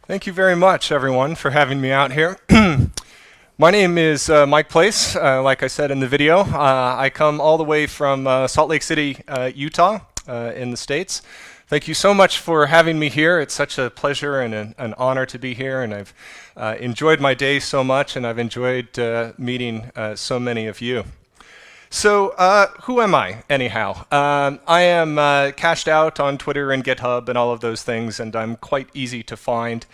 Thank you very much, everyone, for having me out here. My name is Mike Place, like I said in the video. I come all the way from Salt Lake City, Utah, in the States. Thank you so much for having me here. It's such a pleasure and an honor to be here, and I've enjoyed my day so much, and I've enjoyed meeting so many of you. So who am I, anyhow? I am cashed out on Twitter and GitHub and all of those things, and I'm quite easy to find.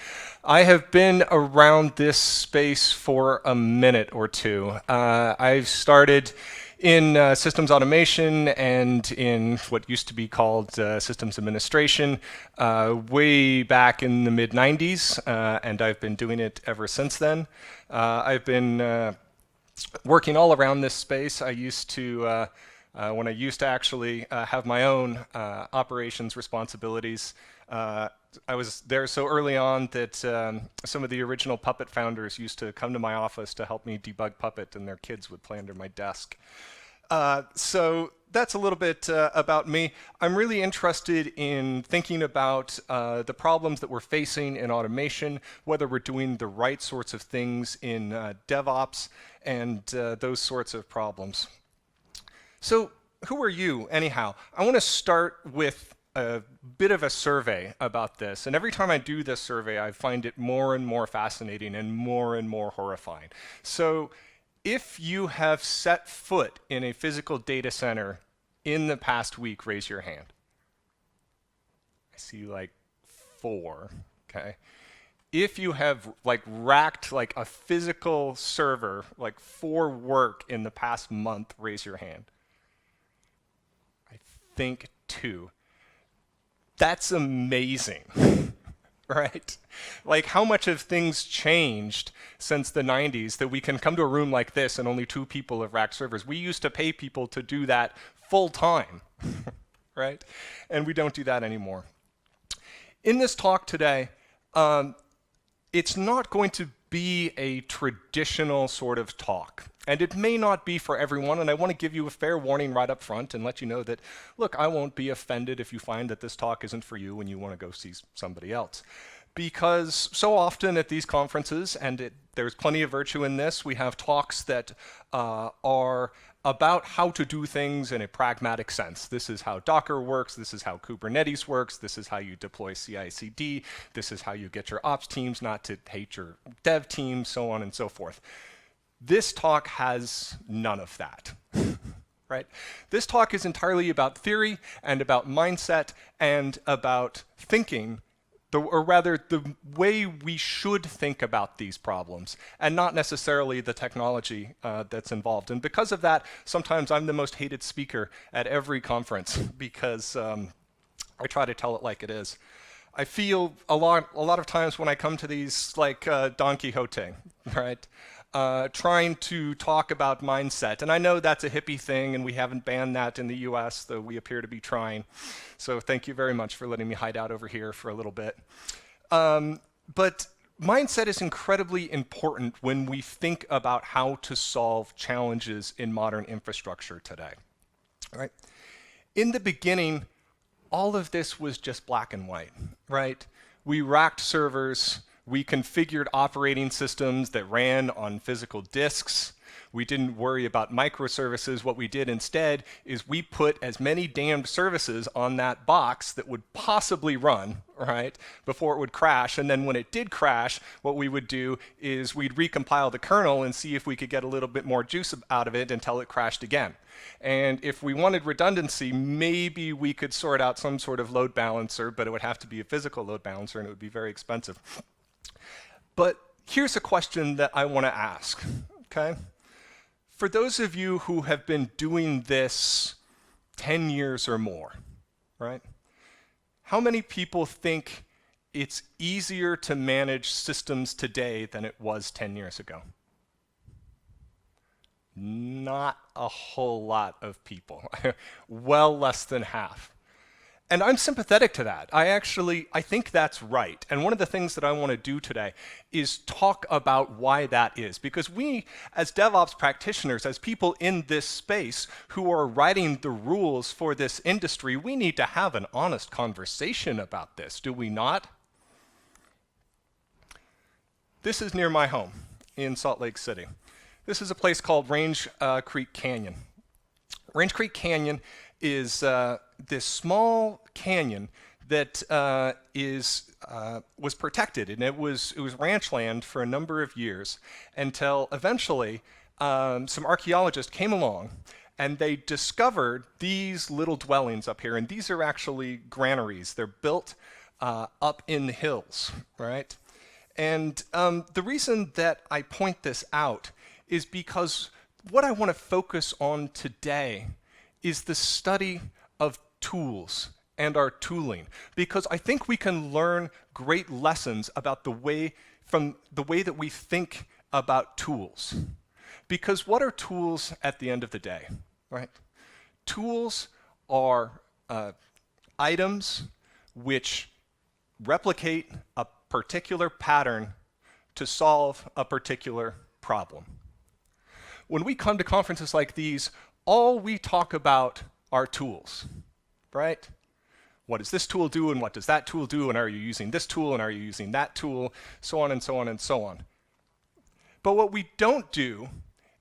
I have been around this space for a minute or two. I've started in systems automation and in what used to be called systems administration way back in the mid-90s, and I've been doing it ever since then. I've been working all around this space. I used to, when I used to actually have my own operations responsibilities, I was there so early on that some of the original Puppet founders used to come to my office to help me debug Puppet, and their kids would play under my desk. So that's a little bit about me. I'm really interested in thinking about the problems that we're facing in automation, whether we're doing the right sorts of things in DevOps and those sorts of problems. So who are you, anyhow? I want to start with a bit of a survey about this. And every time I do this survey, I find it more and more fascinating and more horrifying. So if you have set foot in a physical data center in the past week, raise your hand. I see like 4, okay? If you have racked a physical server for work in the past month, raise your hand. I think 2. That's amazing. Right? How much have things changed since the 90s that we can come to a room like this and only 2 people have racked servers? We used to pay people to do that full time, right? And we don't do that anymore. In this talk today, it's not going to be a traditional sort of talk. And it may not be for everyone, and I want to give you a fair warning right up front and let you know that, look, I won't be offended if you find that this talk isn't for you and you want to go see somebody else. Because so often at these conferences, and there's plenty of virtue in this, we have talks that are about how to do things in a pragmatic sense. This is how Docker works, this is how Kubernetes works, this is how you deploy CI/CD, this is how you get your ops teams not to hate your dev team, so on and so forth. This talk has none of that, right? This talk is entirely about theory and about mindset and about thinking, or rather the way we should think about these problems, and not necessarily the technology that's involved. And because of that, sometimes I'm the most hated speaker at every conference because I try to tell it like it is. I feel a lot of times when I come to these like Don Quixote, right? Trying to talk about mindset. And I know that's a hippie thing, and we haven't banned that in the US, though we appear to be trying. So thank you very much for letting me hide out over here for a little bit. But mindset is incredibly important when we think about how to solve challenges in modern infrastructure today. All right? In the beginning, all of this was just black and white, right? We racked servers. We configured operating systems that ran on physical disks. We didn't worry about microservices. What we did instead is we put as many damned services on that box that would possibly run, right, before it would crash. And then when it did crash, what we would do is we'd recompile the kernel and see if we could get a little bit more juice out of it until it crashed again. And if we wanted redundancy, maybe we could sort out some sort of load balancer, but it would have to be a physical load balancer, and it would be very expensive. But here's a question that I want to ask, okay? For those of you who have been doing this 10 years or more, right? How many people think it's easier to manage systems today than it was 10 years ago? Not a whole lot of people, well less than half. And I'm sympathetic to that. I think that's right. And one of the things that I want to do today is talk about why that is. Because we, as DevOps practitioners, as people in this space who are writing the rules for this industry, we need to have an honest conversation about this, do we not? This is near my home in Salt Lake City. This is a place called Range Creek Canyon. Range Creek Canyon is this small canyon that was protected, and it was ranch land for a number of years until eventually some archaeologists came along and they discovered these little dwellings up here, and these are actually granaries. They're built up in the hills, right? And the reason that I point this out is because what I want to focus on today is the study of tools and our tooling, because I think we can learn great lessons about from the way that we think about tools. Because what are tools at the end of the day, right? Tools are items which replicate a particular pattern to solve a particular problem. When we come to conferences like these, all we talk about are tools, right? What does this tool do, and what does that tool do, and are you using this tool, and are you using that tool, so on and so on and so on. But what we don't do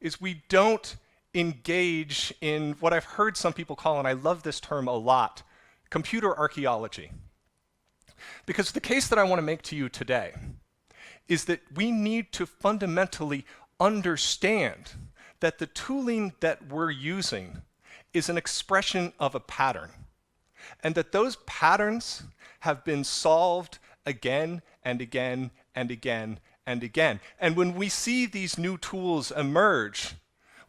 is we don't engage in what I've heard some people call, and I love this term a lot, computer archaeology. Because the case that I want to make to you today is that we need to fundamentally understand that the tooling that we're using is an expression of a pattern, and that those patterns have been solved again and again and again and again. And when we see these new tools emerge,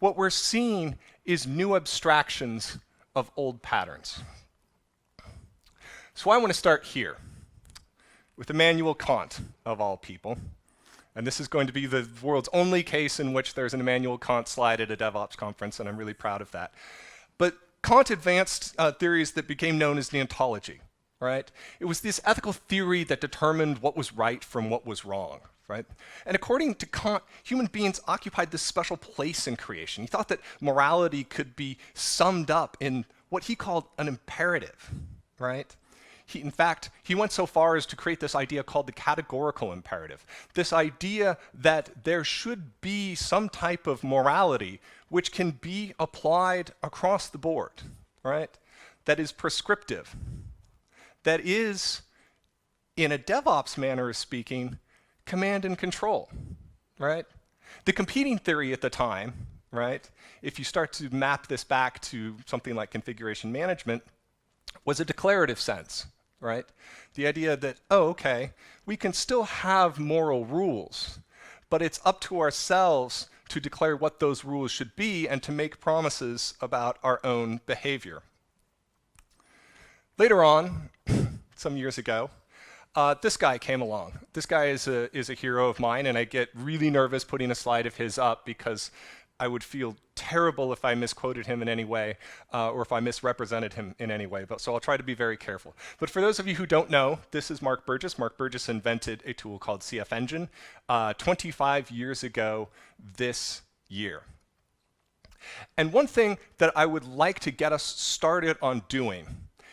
what we're seeing is new abstractions of old patterns. So I want to start here with Immanuel Kant, of all people. And this is going to be the world's only case in which there's an Immanuel Kant slide at a DevOps conference, and I'm really proud of that. But Kant advanced theories that became known as the ontology, right? It was this ethical theory that determined what was right from what was wrong, right? And according to Kant, human beings occupied this special place in creation. He thought that morality could be summed up in what he called an imperative, right? In fact, he went so far as to create this idea called the Categorical Imperative, this idea that there should be some type of morality which can be applied across the board, right? That is prescriptive, that is, in a DevOps manner of speaking, command and control, right? The competing theory at the time, right, if you start to map this back to something like configuration management, was a declarative sense, right? The idea that, oh, okay, we can still have moral rules, but it's up to ourselves to declare what those rules should be and to make promises about our own behavior. Later on, some years ago, this guy came along. This guy is a hero of mine, and I get really nervous putting a slide of his up because I would feel terrible if I misquoted him in any way or if I misrepresented him in any way. So I'll try to be very careful. But for those of you who don't know, this is Mark Burgess. Mark Burgess invented a tool called CF Engine 25 years ago this year. And one thing that I would like to get us started on doing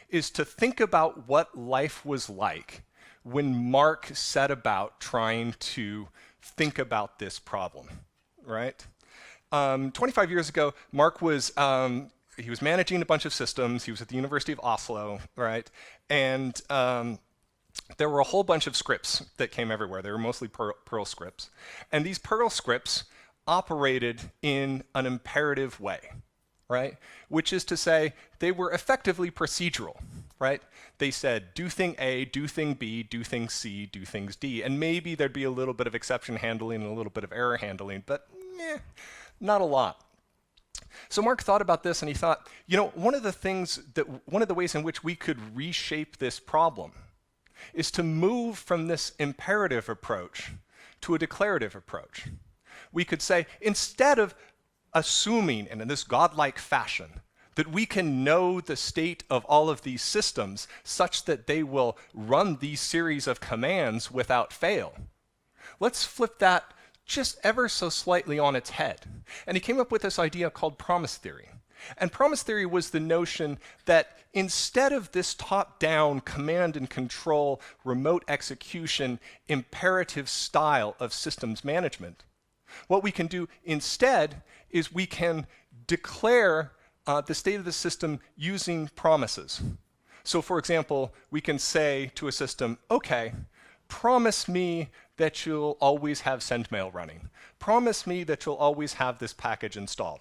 is to think about what life was like when Mark set about trying to think about this problem, right? 25 years ago, Mark was he was managing a bunch of systems. He was at the University of Oslo, right? And there were a whole bunch of scripts that came everywhere. They were mostly Perl scripts. And these Perl scripts operated in an imperative way, right? Which is to say, they were effectively procedural, right? They said, do thing A, do thing B, do thing C, do things D. And maybe there'd be a little bit of exception handling and a little bit of error handling, but not a lot. So Mark thought about this, and he thought, you know, one of the ways in which we could reshape this problem is to move from this imperative approach to a declarative approach. We could say, instead of assuming, and in this godlike fashion, that we can know the state of all of these systems such that they will run these series of commands without fail, let's flip that just ever so slightly on its head. And he came up with this idea called promise theory. And promise theory was the notion that instead of this top-down command and control, remote execution, imperative style of systems management, what we can do instead is we can declare the state of the system using promises. So for example, we can say to a system, okay, promise me that you'll always have SendMail running. Promise me that you'll always have this package installed.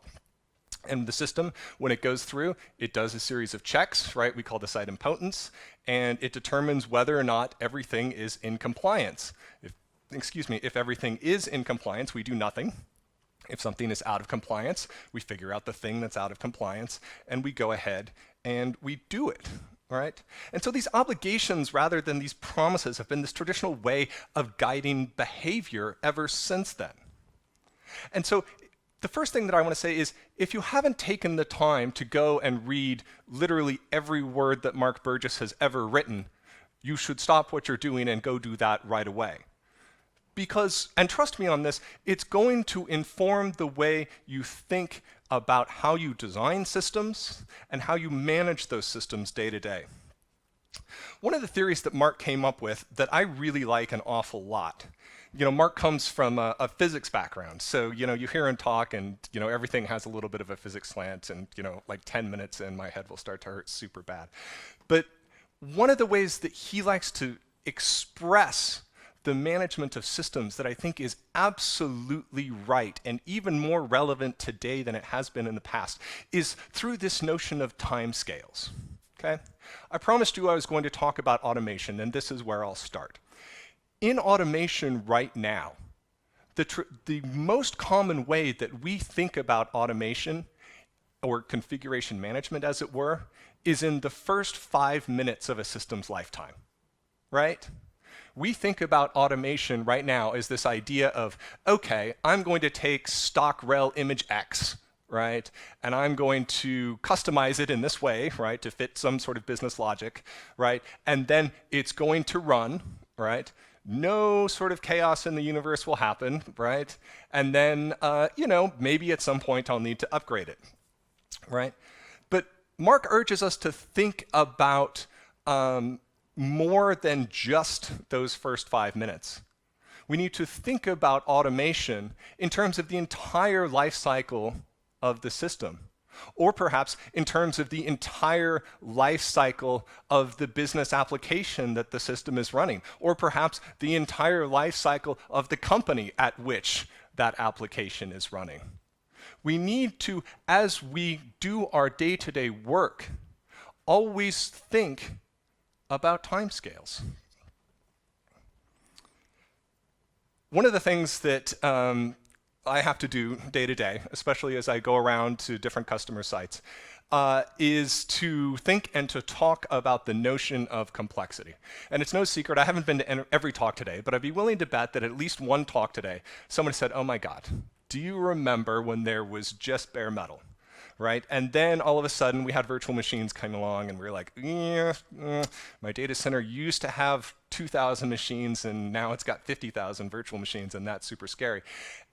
And the system, when it goes through, it does a series of checks, right? We call this idempotence, and it determines whether or not everything is in compliance. If everything is in compliance, we do nothing. If something is out of compliance, we figure out the thing that's out of compliance, and we go ahead and we do it. Right? And so these obligations, rather than these promises, have been this traditional way of guiding behavior ever since then. And so the first thing that I want to say is, if you haven't taken the time to go and read literally every word that Mark Burgess has ever written, you should stop what you're doing and go do that right away. Because, and trust me on this, it's going to inform the way you think about how you design systems and how you manage those systems day to day. One of the theories that Mark came up with that I really like an awful lot, Mark comes from a physics background, so you hear him talk and everything has a little bit of a physics slant, and like 10 minutes in, my head will start to hurt super bad. But one of the ways that he likes to express the management of systems that I think is absolutely right and even more relevant today than it has been in the past is through this notion of timescales. Okay? I promised you I was going to talk about automation, and this is where I'll start. In automation right now, the most common way that we think about automation, or configuration management as it were, is in the first 5 minutes of a system's lifetime, right? We think about automation right now as this idea of, okay, I'm going to take stock rel image X, right? And I'm going to customize it in this way, right, to fit some sort of business logic, right? And then it's going to run, right? No sort of chaos in the universe will happen, right? And then, maybe at some point I'll need to upgrade it, right? But Mark urges us to think about more than just those first 5 minutes. We need to think about automation in terms of the entire life cycle of the system, or perhaps in terms of the entire life cycle of the business application that the system is running, or perhaps the entire life cycle of the company at which that application is running. We need to, as we do our day-to-day work, always think about timescales. One of the things that I have to do day to day, especially as I go around to different customer sites, is to think and to talk about the notion of complexity. And it's no secret, I haven't been to every talk today, but I'd be willing to bet that at least one talk today, someone said, oh my God, do you remember when there was just bare metal? Right? And then all of a sudden we had virtual machines come along and we were like, my data center used to have 2,000 machines and now it's got 50,000 virtual machines, and that's super scary.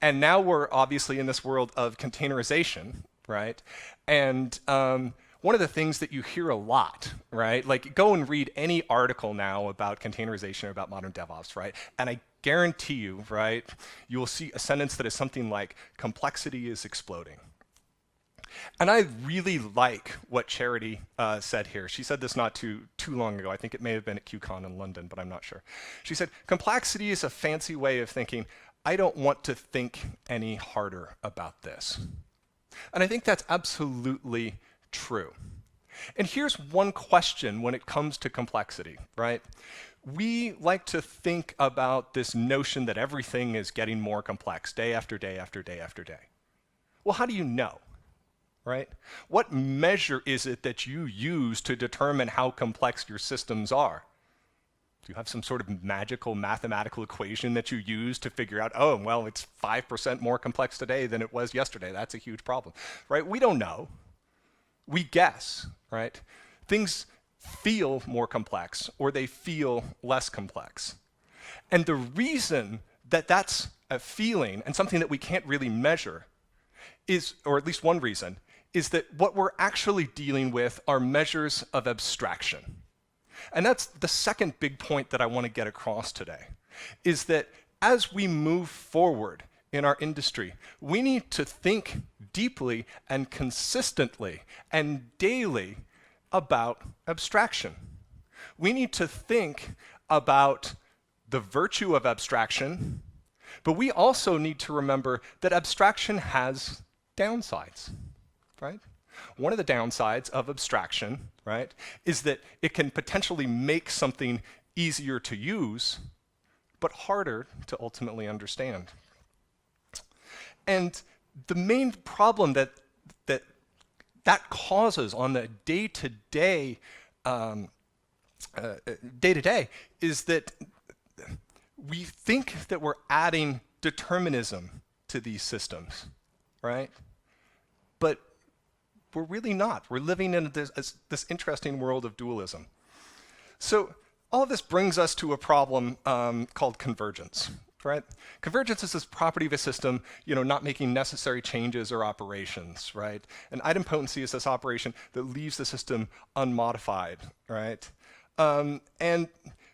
And now we're obviously in this world of containerization, right? And one of the things that you hear a lot, right? Like go and read any article now about containerization or about modern DevOps, right? And I guarantee you, right, you will see a sentence that is something like, complexity is exploding. And I really like what Charity said here. She said this not too long ago. I think it may have been at QCon in London, but I'm not sure. She said, complexity is a fancy way of thinking, I don't want to think any harder about this. And I think that's absolutely true. And here's one question when it comes to complexity, right? We like to think about this notion that everything is getting more complex day after day after day after day. Well, how do you know? Right? What measure is it that you use to determine how complex your systems are? Do you have some sort of magical mathematical equation that you use to figure out, oh, well, it's 5% more complex today than it was yesterday. That's a huge problem, right? We don't know. We guess, right? Things feel more complex or they feel less complex. And the reason that that's a feeling and something that we can't really measure is, or at least one reason, is that what we're actually dealing with are measures of abstraction. And that's the second big point that I want to get across today, is that as we move forward in our industry, we need to think deeply and consistently and daily about abstraction. We need to think about the virtue of abstraction, but we also need to remember that abstraction has downsides, right? One of the downsides of abstraction, right, is that it can potentially make something easier to use, but harder to ultimately understand. And the main problem that causes on the day-to-day is that we think that we're adding determinism to these systems, right? But we're really not. We're living in this interesting world of dualism. So all of this brings us to a problem called convergence, right? Convergence is this property of a system, not making necessary changes or operations, right? And idempotency is this operation that leaves the system unmodified, right? And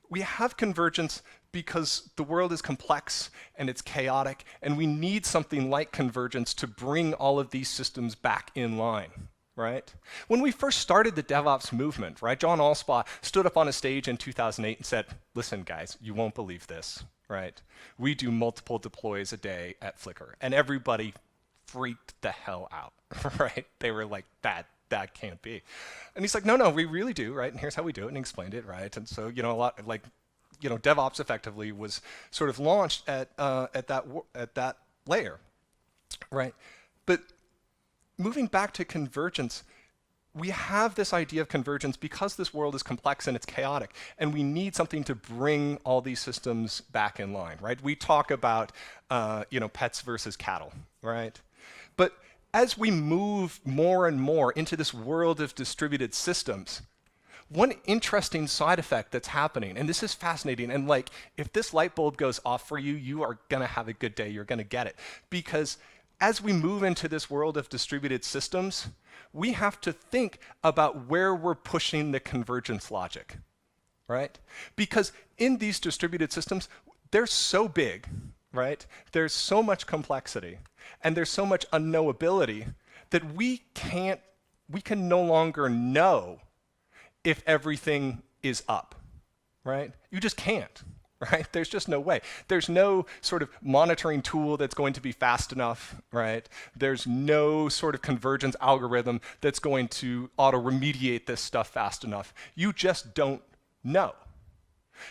we have convergence because the world is complex and it's chaotic, and we need something like convergence to bring all of these systems back in line, right? When we first started the DevOps movement, right, John Allspaw stood up on a stage in 2008 and said, listen, guys, you won't believe this, right? We do multiple deploys a day at Flickr, and everybody freaked the hell out, right? They were like, that can't be. And he's like, no, we really do, right? And here's how we do it, and he explained it, right? And so, a lot like, DevOps effectively was sort of launched at that layer, right? But moving back to convergence, we have this idea of convergence because this world is complex and it's chaotic, and we need something to bring all these systems back in line, right? We talk about, pets versus cattle, right? But as we move more and more into this world of distributed systems, one interesting side effect that's happening, and this is fascinating, and like, if this light bulb goes off for you, you are going to have a good day. You're going to get it. Because as we move into this world of distributed systems, we have to think about where we're pushing the convergence logic, right? Because in these distributed systems, they're so big, right? There's so much complexity, and there's so much unknowability that we can no longer know if everything is up, right? You just can't, right? There's just no way. There's no sort of monitoring tool that's going to be fast enough, right? There's no sort of convergence algorithm that's going to auto-remediate this stuff fast enough. You just don't know.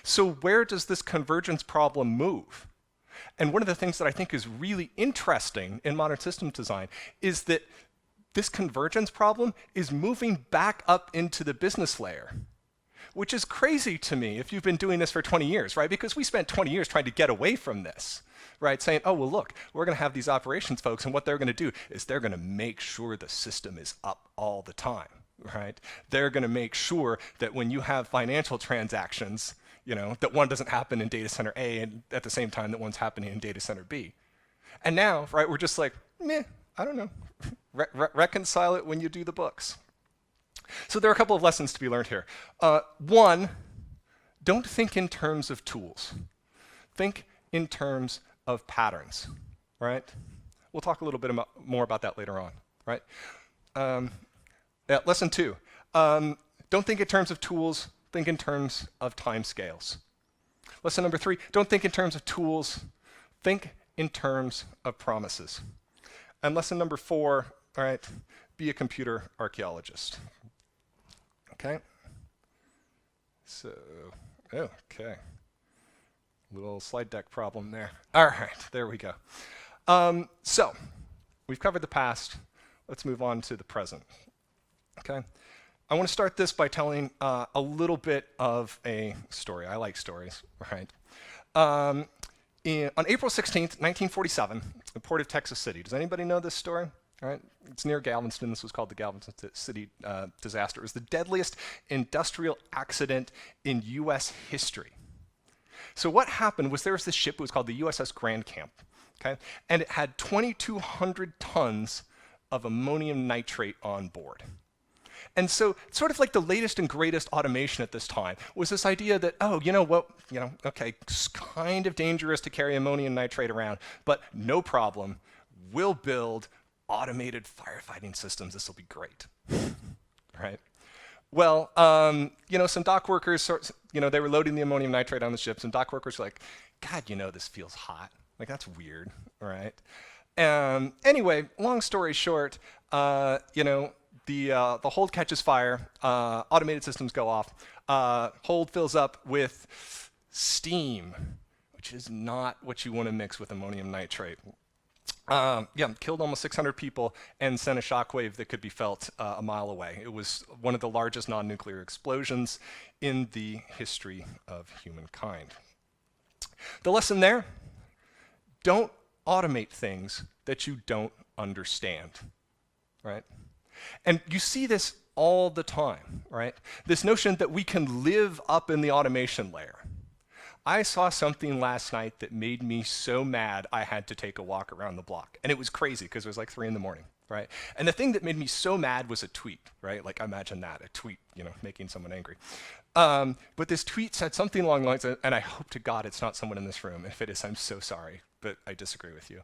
So where does this convergence problem move? And one of the things that I think is really interesting in modern systems design is that this convergence problem is moving back up into the business layer, which is crazy to me if you've been doing this for 20 years, right? Because we spent 20 years trying to get away from this, right? Saying, oh, well, look, we're going to have these operations folks, and what they're going to do is they're going to make sure the system is up all the time, right? They're going to make sure that when you have financial transactions, that one doesn't happen in data center A and at the same time that one's happening in data center B. And now, right, we're just like, meh, I don't know. Reconcile it when you do the books. So there are a couple of lessons to be learned here. One, don't think in terms of tools. Think in terms of patterns, right? We'll talk a little bit more about that later on, right? Lesson two, don't think in terms of tools, think in terms of timescales. Lesson number three, don't think in terms of tools, think in terms of promises. And lesson number four, all right, be a computer archaeologist. Okay? So, okay. Little slide deck problem there. All right, there we go. So, we've covered the past. Let's move on to the present. Okay? I want to start this by telling a little bit of a story. I like stories, right? On April 16th, 1947, the port of Texas City. Does anybody know this story? All right, it's near Galveston. This was called the Galveston City disaster. It was the deadliest industrial accident in U.S. history. So what happened was there was this ship. It was called the USS Grand Camp, okay? And it had 2,200 tons of ammonium nitrate on board. And so sort of like the latest and greatest automation at this time was this idea that, oh, you know what, okay, it's kind of dangerous to carry ammonium nitrate around, but no problem. We'll build automated firefighting systems. This will be great, right? Well, some dock workers, they were loading the ammonium nitrate on the ships, and dock workers were like, God, this feels hot. Like, that's weird, right? Anyway, long story short, the hold catches fire, automated systems go off, hold fills up with steam, which is not what you want to mix with ammonium nitrate. Killed almost 600 people and sent a shockwave that could be felt a mile away. It was one of the largest non-nuclear explosions in the history of humankind. The lesson there, don't automate things that you don't understand, right? And you see this all the time, right? This notion that we can live up in the automation layer. I saw something last night that made me so mad I had to take a walk around the block. And it was crazy because it was like 3 in the morning, right? And the thing that made me so mad was a tweet, right? Like, imagine that, a tweet, making someone angry. But this tweet said something along the lines of, and I hope to God it's not someone in this room. If it is, I'm so sorry, but I disagree with you.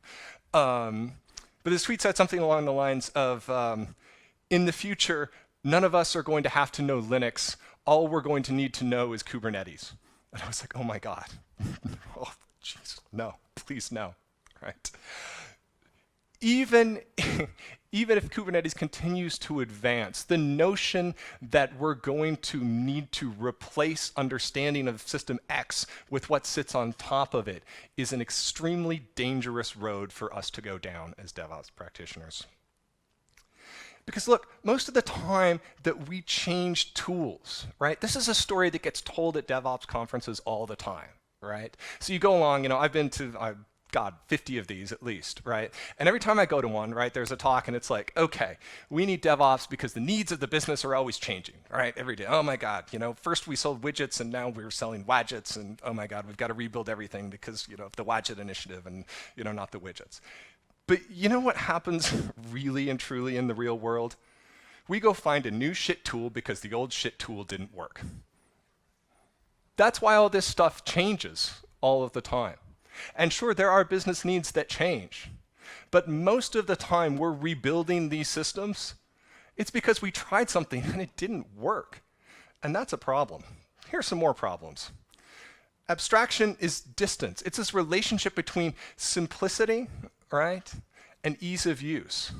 But this tweet said something along the lines of, in the future, none of us are going to have to know Linux. All we're going to need to know is Kubernetes. And I was like, oh my God. Oh, jeez, no, please no, right? Even if Kubernetes continues to advance, the notion that we're going to need to replace understanding of system X with what sits on top of it is an extremely dangerous road for us to go down as DevOps practitioners. Because look, most of the time that we change tools, right? This is a story that gets told at DevOps conferences all the time, right? So you go along, I've been to, 50 of these at least, right? And every time I go to one, right, there's a talk and it's like, okay, we need DevOps because the needs of the business are always changing, right? Every day, oh my God, first we sold widgets and now we're selling wadgets, and oh my God, we've got to rebuild everything because, of the wadget initiative and, not the widgets. But you know what happens really and truly in the real world? We go find a new shit tool because the old shit tool didn't work. That's why all this stuff changes all of the time. And sure, there are business needs that change. But most of the time we're rebuilding these systems, it's because we tried something and it didn't work. And that's a problem. Here's some more problems. Abstraction is distance. It's this relationship between simplicity, right, and ease of use,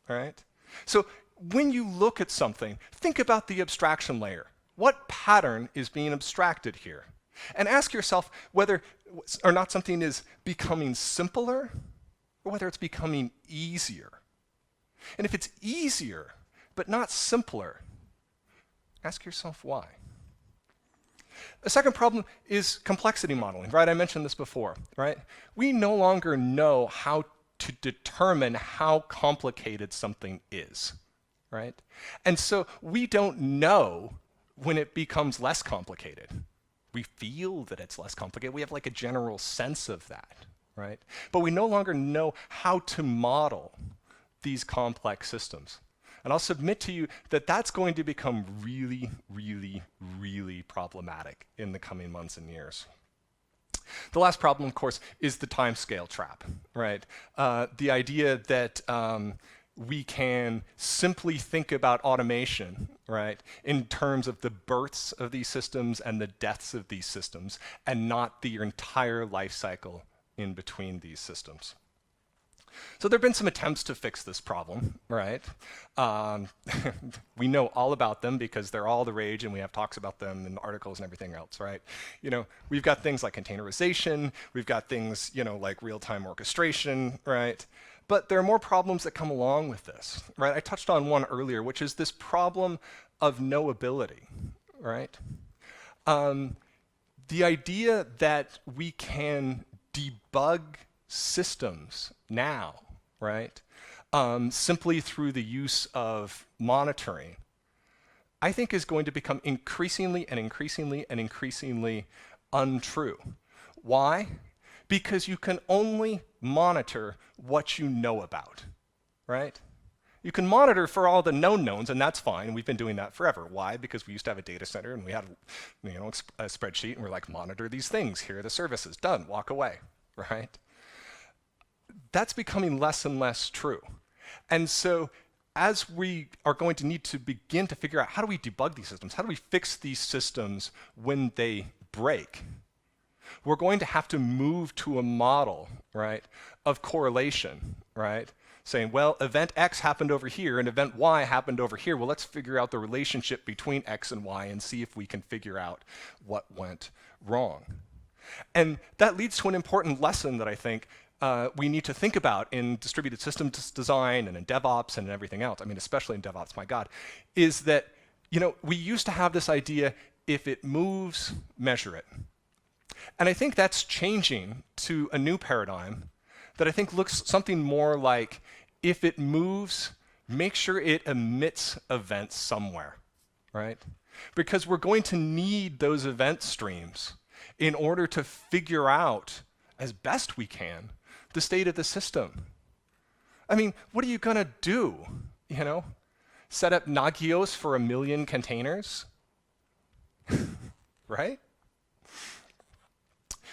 right? So when you look at something, think about the abstraction layer. What pattern is being abstracted here? And ask yourself whether or not something is becoming simpler or whether it's becoming easier. And if it's easier but not simpler, ask yourself why. A second problem is complexity modeling, right? I mentioned this before, right? We no longer know how to determine how complicated something is, right? And so we don't know when it becomes less complicated. We feel that it's less complicated. We have like a general sense of that, right? But we no longer know how to model these complex systems. And I'll submit to you that that's going to become really, really, really problematic in the coming months and years. The last problem, of course, is the timescale trap, right? The idea that we can simply think about automation, right, in terms of the births of these systems and the deaths of these systems, and not the entire life cycle in between these systems. So there have been some attempts to fix this problem, right? We know all about them because they're all the rage and we have talks about them in articles and everything else, right? We've got things like containerization, we've got things, like real-time orchestration, right? But there are more problems that come along with this, right? I touched on one earlier, which is this problem of knowability, right? The idea that we can debug systems now, right, simply through the use of monitoring, I think is going to become increasingly and increasingly and increasingly untrue. Why? Because you can only monitor what you know about, right? You can monitor for all the known knowns, and that's fine. We've been doing that forever. Why? Because we used to have a data center, and we had a spreadsheet, and we're like, monitor these things. Here are the services. Done. Walk away. Right? That's becoming less and less true. And so as we are going to need to begin to figure out how do we debug these systems, how do we fix these systems when they break, we're going to have to move to a model, right, of correlation, right? Saying, well, event X happened over here and event Y happened over here. Well, let's figure out the relationship between X and Y and see if we can figure out what went wrong. And that leads to an important lesson that I think we need to think about in distributed systems design and in DevOps and everything else. I mean, especially in DevOps, my God, is that, we used to have this idea, if it moves, measure it. And I think that's changing to a new paradigm that I think looks something more like, if it moves, make sure it emits events somewhere, right? Because we're going to need those event streams in order to figure out, as best we can, the state of the system. I mean, what are you going to do? Set up Nagios for 1 million containers? Right?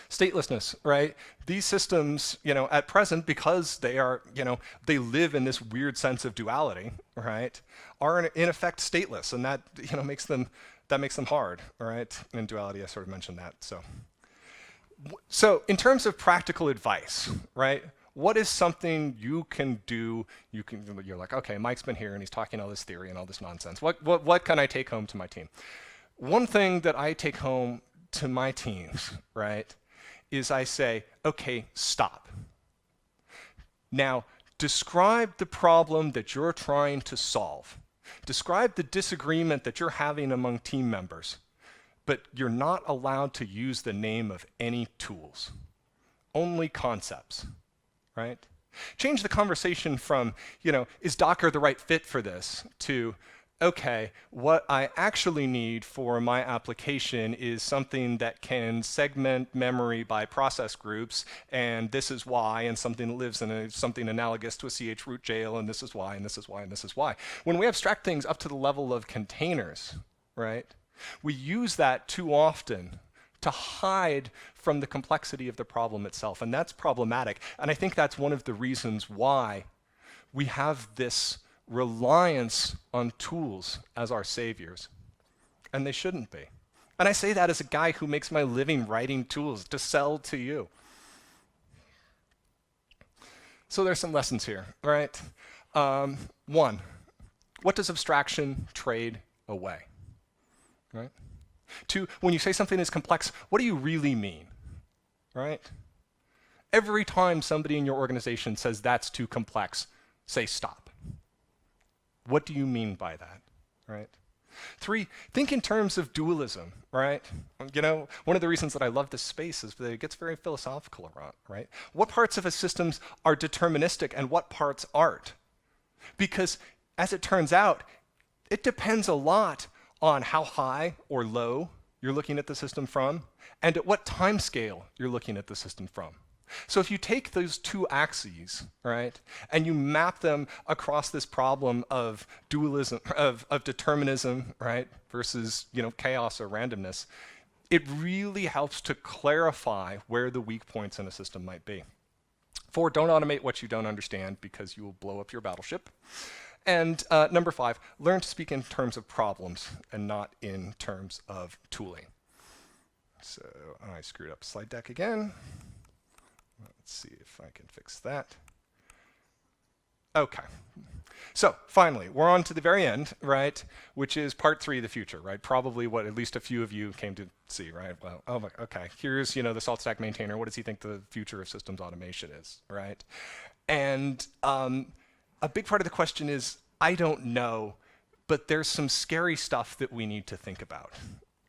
Statelessness, right? These systems, at present, because they are, they live in this weird sense of duality, right, are in effect stateless, and that, makes them hard, all right? In duality, I sort of mentioned that. So in terms of practical advice, right? What is something you can do? You're like, okay, Mike's been here and he's talking all this theory and all this nonsense. What can I take home to my team? One thing that I take home to my teams, right, is I say, okay, stop. Now, describe the problem that you're trying to solve. Describe the disagreement that you're having among team members, but you're not allowed to use the name of any tools, only concepts, right? Change the conversation from, is Docker the right fit for this, to, okay, what I actually need for my application is something that can segment memory by process groups, and this is why, and something that lives in something analogous to a chroot jail, and this is why, and this is why, and this is why. When we abstract things up to the level of containers, right, we use that too often to hide from the complexity of the problem itself, and that's problematic. And I think that's one of the reasons why we have this reliance on tools as our saviors, and they shouldn't be. And I say that as a guy who makes my living writing tools to sell to you. So there's some lessons here, right? One, what does abstraction trade away, right? Two, when you say something is complex, what do you really mean, right? Every time somebody in your organization says that's too complex, say stop. What do you mean by that, right? Three, think in terms of dualism, right? One of the reasons that I love this space is that it gets very philosophical around, right? What parts of a system are deterministic and what parts aren't? Because as it turns out, it depends a lot on how high or low you're looking at the system from and at what time scale you're looking at the system from. So if you take those two axes, right, and you map them across this problem of dualism, of determinism, right, versus, chaos or randomness, it really helps to clarify where the weak points in a system might be. 4, don't automate what you don't understand because you will blow up your battleship. And number 5, learn to speak in terms of problems and not in terms of tooling. So I screwed up slide deck again. Let's see if I can fix that. Okay. So finally, we're on to the very end, right? Which is part 3 of the future, right? Probably what at least a few of you came to see, right? Well, okay. Here's, the SaltStack maintainer. What does he think the future of systems automation is, right? And a big part of the question is, I don't know, but there's some scary stuff that we need to think about,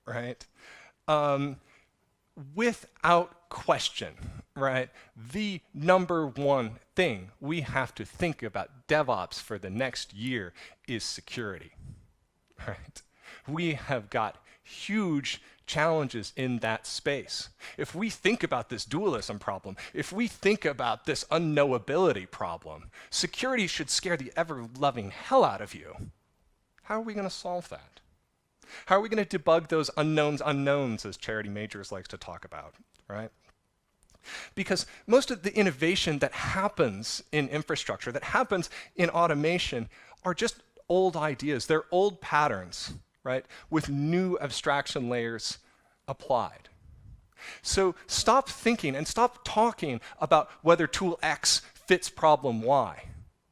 right? Without question, right, the number one thing we have to think about DevOps for the next year is security, right? We have got huge challenges in that space. If we think about this dualism problem, if we think about this unknowability problem, security should scare the ever-loving hell out of you. How are we going to solve that? How are we going to debug those unknowns, as Charity Majors likes to talk about, right? Because most of the innovation that happens in infrastructure, that happens in automation, are just old ideas. They're old patterns, right, with new abstraction layers applied. So stop thinking and stop talking about whether tool X fits problem Y,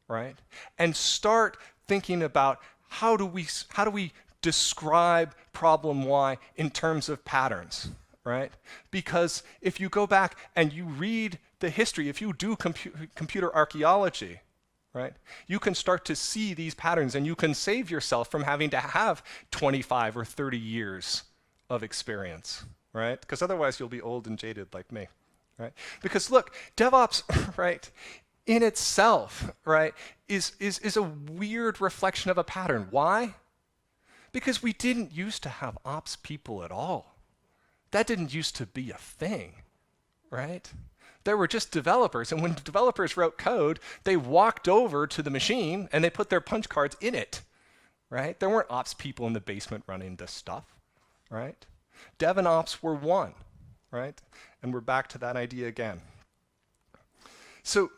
right? And start thinking about how do we describe problem Y in terms of patterns, right? Because if you go back and you read the history, if you do computer archaeology, right, you can start to see these patterns and you can save yourself from having to have 25 or 30 years of experience, right? Because otherwise you'll be old and jaded like me, right? Because look, DevOps, right, in itself, right, is a weird reflection of a pattern. Why? Because we didn't used to have ops people at all. That didn't used to be a thing, right? There were just developers, and when developers wrote code, they walked over to the machine and they put their punch cards in it, right? There weren't ops people in the basement running this stuff, right? Dev and ops were one, right? And we're back to that idea again. So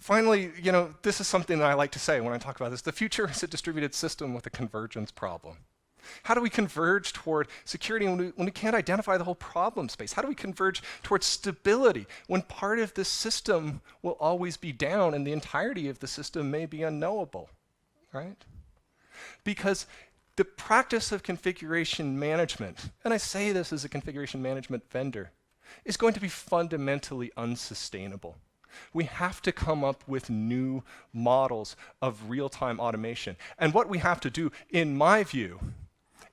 finally, you know, this is something that I like to say when I talk about this. The future is a distributed system with a convergence problem. How do we converge toward security when we can't identify the whole problem space? How do we converge towards stability when part of the system will always be down and the entirety of the system may be unknowable, right? Because the practice of configuration management, and I say this as a configuration management vendor, is going to be fundamentally unsustainable. We have to come up with new models of real-time automation. And what we have to do, in my view,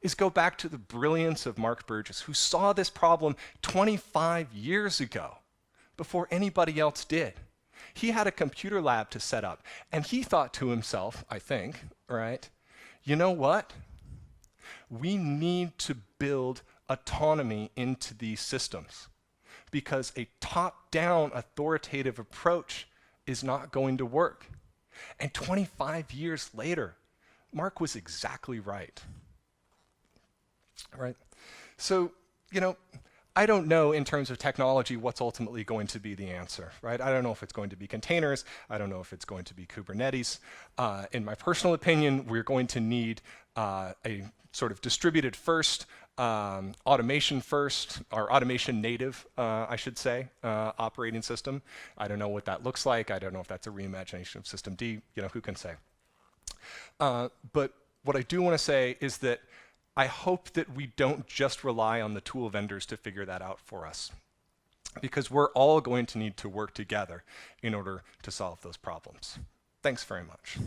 is go back to the brilliance of Mark Burgess, who saw this problem 25 years ago, before anybody else did. He had a computer lab to set up, and he thought to himself, I think, right, you know what? We need to build autonomy into these systems, because a top-down authoritative approach is not going to work. And 25 years later, Mark was exactly right. Right? So, you know, I don't know in terms of technology what's ultimately going to be the answer, right? I don't know if it's going to be containers. I don't know if it's going to be Kubernetes. In my personal opinion, we're going to need a sort of distributed first, automation first, or automation native, I should say, operating system. I don't know what that looks like. I don't know if that's a reimagination of System D. You know, who can say? But what I do want to say is that I hope that we don't just rely on the tool vendors to figure that out for us, because we're all going to need to work together in order to solve those problems. Thanks very much.